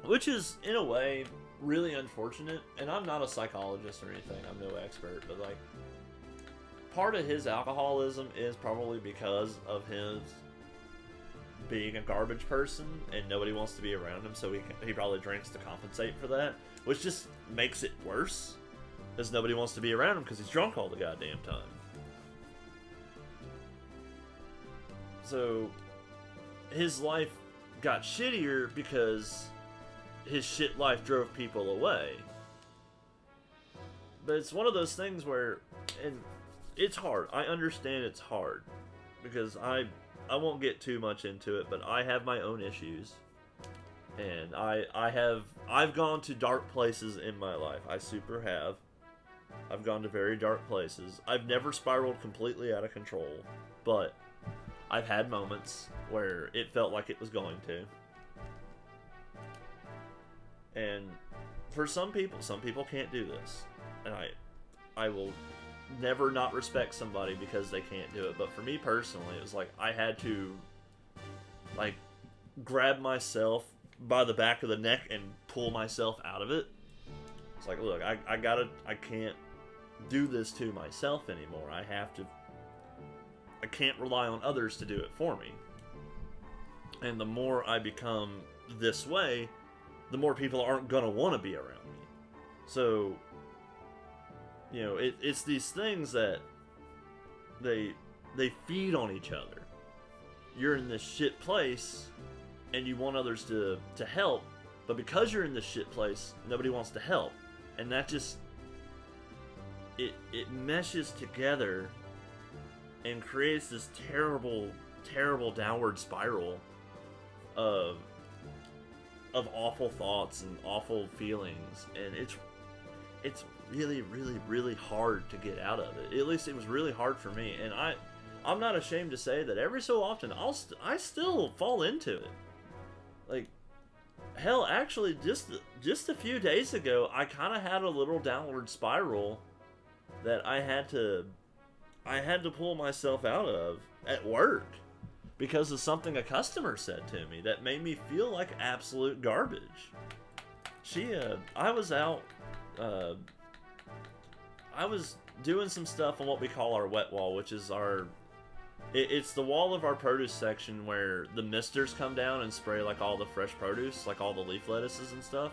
which is in a way really unfortunate. And I'm not a psychologist or anything, I'm no expert, but like part of his alcoholism is probably because of his being a garbage person and nobody wants to be around him, so he probably drinks to compensate for that, which just makes it worse because nobody wants to be around him because he's drunk all the goddamn time. So his life got shittier because his shit life drove people away. But it's one of those things where, and it's hard. I understand it's hard because I won't get too much into it, but I have my own issues, and I've gone to dark places in my life. I super have. I've gone to very dark places. I've never spiraled completely out of control, but I've had moments where it felt like it was going to. And for some people can't do this, and I will never not respect somebody because they can't do it. But for me personally, it was like I had to like grab myself by the back of the neck and pull myself out of it. It's like, look, I can't do this to myself anymore. I can't rely on others to do it for me. And the more I become this way, the more people aren't gonna want to be around me. So, you know, it's these things that they feed on each other. You're in this shit place, and you want others to help, but because you're in this shit place, nobody wants to help, and that just it meshes together and creates this terrible downward spiral of awful thoughts and awful feelings, and it's really hard to get out of it. At least it was really hard for me, and I'm not ashamed to say that every so often I still fall into it. Like, hell, actually just a few days ago, I kind of had a little downward spiral that I had to pull myself out of at work because of something a customer said to me that made me feel like absolute garbage. I was out, I was doing some stuff on what we call our wet wall, which is it's the wall of our produce section where the misters come down and spray like all the fresh produce, like all the leaf lettuces and stuff.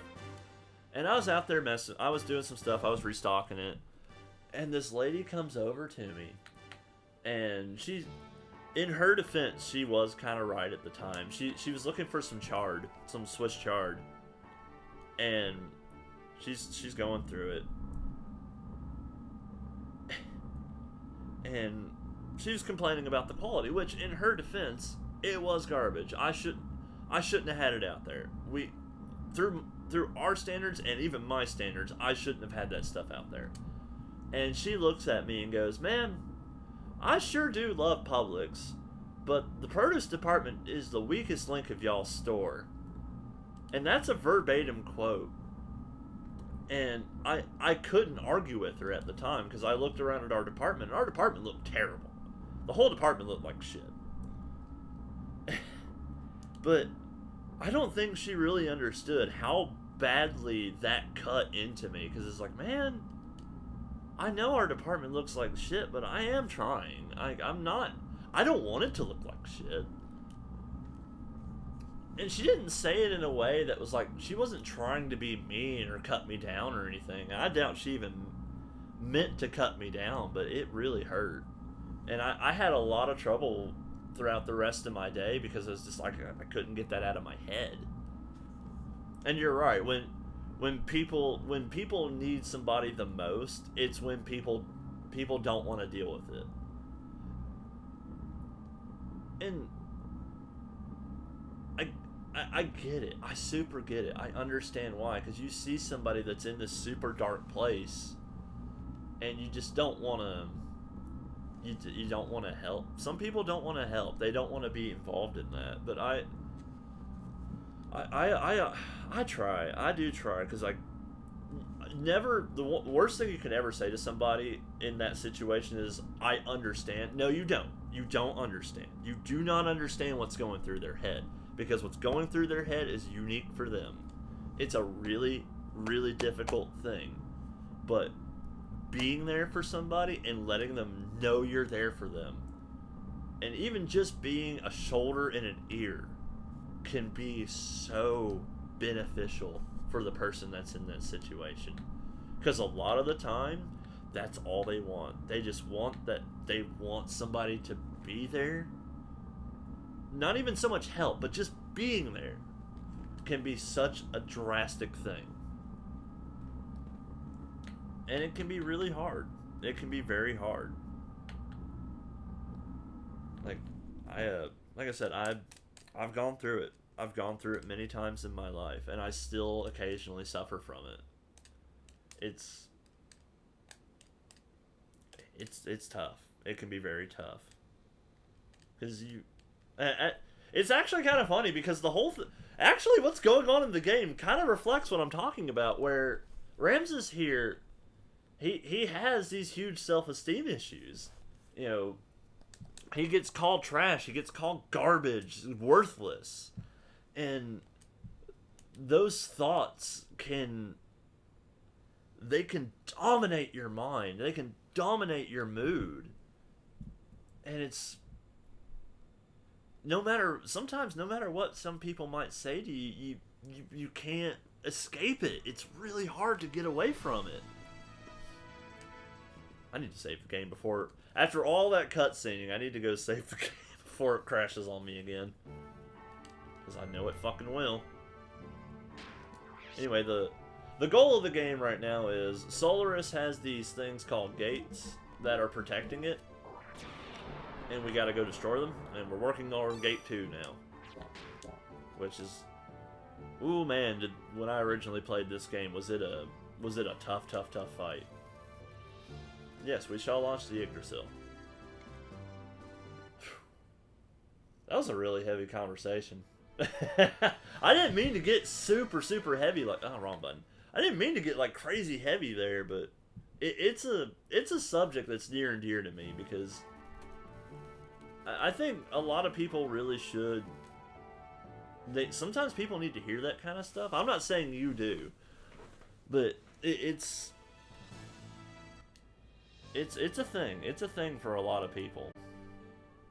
And I was out there I was doing some stuff, I was restocking it, and this lady comes over to me, and she's, in her defense, she was kind of right at the time. She was looking for some Swiss chard, and she's going through it, and she was complaining about the quality, which, in her defense, it was garbage. I shouldn't have had it out there. Through our standards and even my standards, I shouldn't have had that stuff out there. And she looks at me and goes, "Man, I sure do love Publix, but the produce department is the weakest link of y'all's store." And that's a verbatim quote. And I couldn't argue with her at the time because I looked around at our department, and our department looked terrible. The whole department looked like shit. But I don't think she really understood how badly that cut into me, because it's like, man, I know our department looks like shit, but I am trying. I don't want it to look like shit. And she didn't say it in a way that was like, she wasn't trying to be mean or cut me down or anything. I doubt she even meant to cut me down, but it really hurt. And I had a lot of trouble throughout the rest of my day because it was just like, I couldn't get that out of my head. And you're right, when people need somebody the most, it's when people don't want to deal with it. And I get it. I super get it. I understand why. Because you see somebody that's in this super dark place, and you just don't want to. You don't want to help. Some people don't want to help. They don't want to be involved in that. But I try. I do try, because never, the worst thing you can ever say to somebody in that situation is, "I understand." No, you don't. You don't understand. You do not understand what's going through their head, because what's going through their head is unique for them. It's a really, really difficult thing. But being there for somebody and letting them know you're there for them, and even just being a shoulder and an ear, can be so beneficial for the person that's in that situation. Because a lot of the time, that's all they want. They just want that, they want somebody to be there. Not even so much help, but just being there can be such a drastic thing. And it can be really hard. It can be very hard. Like I said, I've gone through it. I've gone through it many times in my life, and I still occasionally suffer from it. It's tough. It can be very tough. Because it's actually kind of funny because the whole actually what's going on in the game kind of reflects what I'm talking about, where Ramses here, he has these huge self-esteem issues. You know, he gets called trash, he gets called garbage, worthless. And those thoughts can dominate your mind. They can dominate your mood. And it's sometimes no matter what some people might say to you, you can't escape it. It's really hard to get away from it. I need to save the game after all that cutscening, I need to go save the game before it crashes on me again. Because I know it fucking will. Anyway, the goal of the game right now is Solaris has these things called gates that are protecting it. And we gotta go destroy them. And we're working on Gate 2 now. Which is... Ooh man, when I originally played this game, was it a tough fight. Yes, we shall launch the Yggdrasil. That was a really heavy conversation. I didn't mean to get super heavy, like, oh, wrong button. I didn't mean to get like crazy heavy there, but it's a subject that's near and dear to me because I think a lot of people really should. Sometimes people need to hear that kind of stuff. I'm not saying you do, but it's a thing. It's a thing for a lot of people.